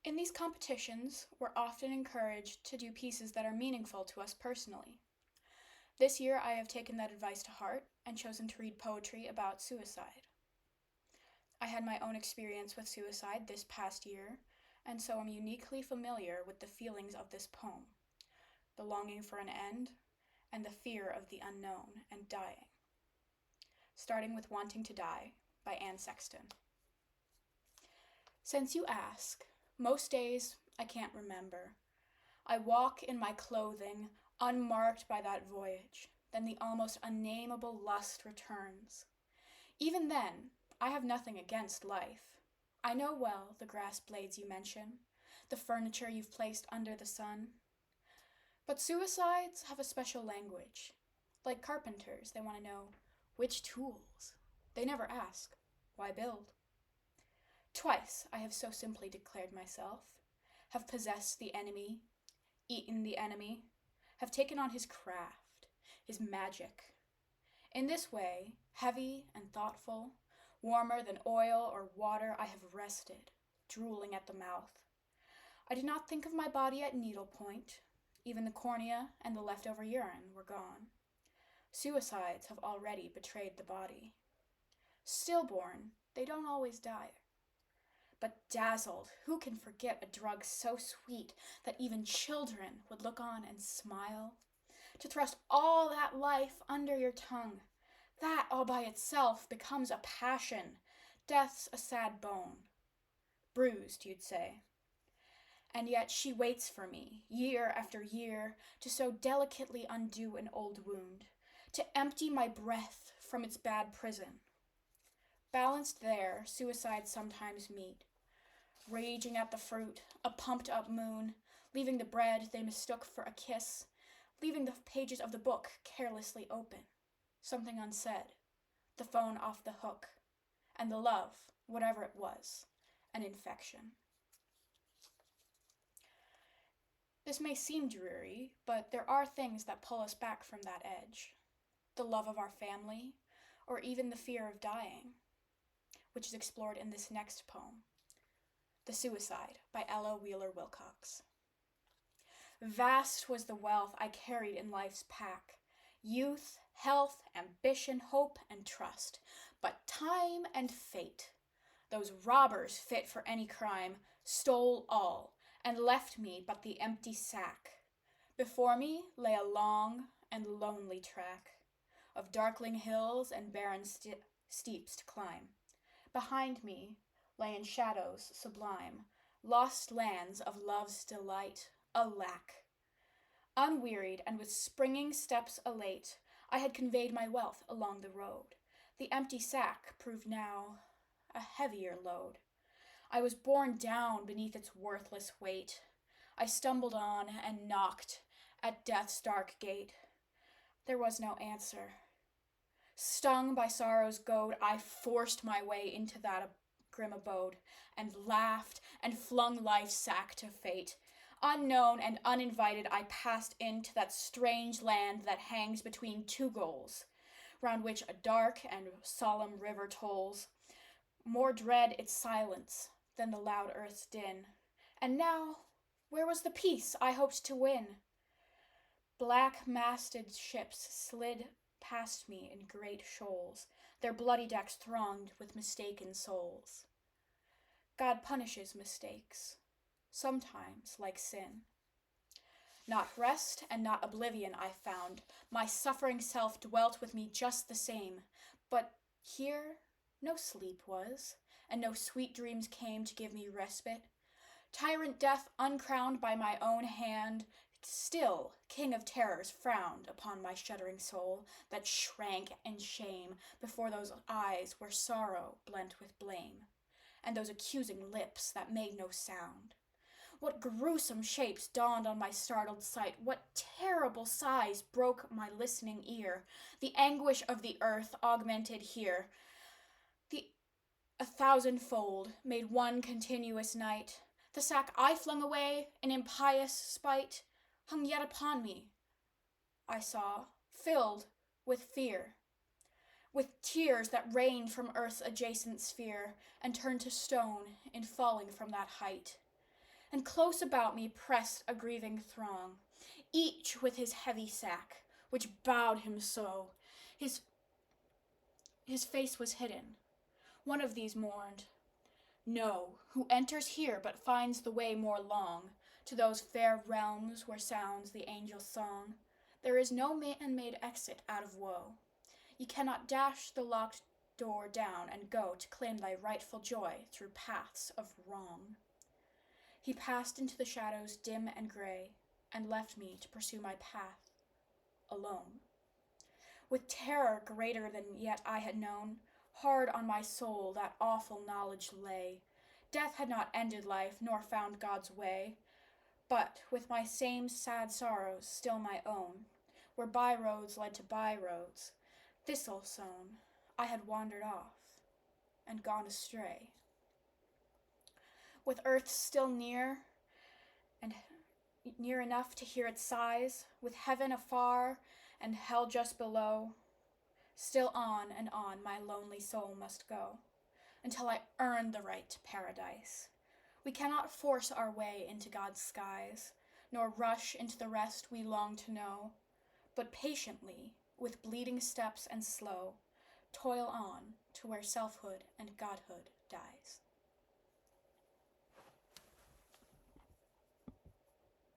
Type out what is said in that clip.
In these competitions, we're often encouraged to do pieces that are meaningful to us personally. This year, I have taken that advice to heart and chosen to read poetry about suicide. I had my own experience with suicide this past year, and so I'm uniquely familiar with the feelings of this poem, the longing for an end, and the fear of the unknown and dying. Starting with Wanting to Die by Anne Sexton. Since you ask, most days I can't remember. I walk in my clothing, unmarked by that voyage. Then the almost unnameable lust returns. Even then, I have nothing against life. I know well the grass blades you mention, the furniture you've placed under the sun. But suicides have a special language. Like carpenters, they want to know which tools. They never ask, why build? Twice I have so simply declared myself, have possessed the enemy, eaten the enemy, have taken on his craft, his magic. In this way, heavy and thoughtful, warmer than oil or water, I have rested, drooling at the mouth. I did not think of my body at needlepoint. Even the cornea and the leftover urine were gone. Suicides have already betrayed the body. Stillborn, they don't always die. But dazzled, who can forget a drug so sweet that even children would look on and smile? To thrust all that life under your tongue, that all by itself becomes a passion. Death's a sad bone. Bruised, you'd say. And yet she waits for me, year after year, to so delicately undo an old wound, to empty my breath from its bad prison. Balanced there, suicides sometimes meet, raging at the fruit, a pumped-up moon, leaving the bread they mistook for a kiss, leaving the pages of the book carelessly open, something unsaid, the phone off the hook, and the love, whatever it was, an infection. This may seem dreary, but there are things that pull us back from that edge. The love of our family, or even the fear of dying, which is explored in this next poem, The Suicide by Ella Wheeler Wilcox. Vast was the wealth I carried in life's pack, youth, health, ambition, hope, and trust. But time and fate, those robbers fit for any crime, stole all, and left me but the empty sack. Before me lay a long and lonely track of darkling hills and barren steeps to climb. Behind me lay in shadows sublime, lost lands of love's delight, alack. Unwearied and with springing steps elate, I had conveyed my wealth along the road. The empty sack proved now a heavier load. I was borne down beneath its worthless weight. I stumbled on and knocked at death's dark gate. There was no answer. Stung by sorrow's goad, I forced my way into that grim abode, and laughed and flung life's sack to fate. Unknown and uninvited, I passed into that strange land that hangs between two goals, round which a dark and solemn river tolls. More dread its silence than the loud earth's din. And now, where was the peace I hoped to win? Black-masted ships slid past me in great shoals, their bloody decks thronged with mistaken souls. God punishes mistakes, sometimes like sin. Not rest and not oblivion I found. My suffering self dwelt with me just the same. But here no sleep was, and no sweet dreams came to give me respite. Tyrant death, uncrowned by my own hand, still king of terrors, frowned upon my shuddering soul that shrank in shame before those eyes where sorrow blent with blame, and those accusing lips that made no sound. What gruesome shapes dawned on my startled sight, what terrible sighs broke my listening ear, the anguish of the earth augmented here, a thousandfold made one continuous night. The sack I flung away in impious spite hung yet upon me, I saw, filled with fear, with tears that rained from earth's adjacent sphere and turned to stone in falling from that height. and close about me pressed a grieving throng, each with his heavy sack, which bowed him so. His face was hidden. One of these mourned, "No, who enters here but finds the way more long to those fair realms where sounds the angel's song. There is no man-made exit out of woe. Ye cannot dash the locked door down and go to claim thy rightful joy through paths of wrong." He passed into the shadows dim and gray, and left me to pursue my path alone. With terror greater than yet I had known, hard on my soul that awful knowledge lay. Death had not ended life, nor found God's way, but with my same sad sorrows still my own, where by-roads led to by-roads, thistle-sown, I had wandered off and gone astray. With earth still near, and near enough to hear its sighs, with heaven afar and hell just below, still on and on my lonely soul must go, until I earn the right to paradise. We cannot force our way into God's skies, nor rush into the rest we long to know, but patiently, with bleeding steps and slow, toil on to where selfhood and godhood dies.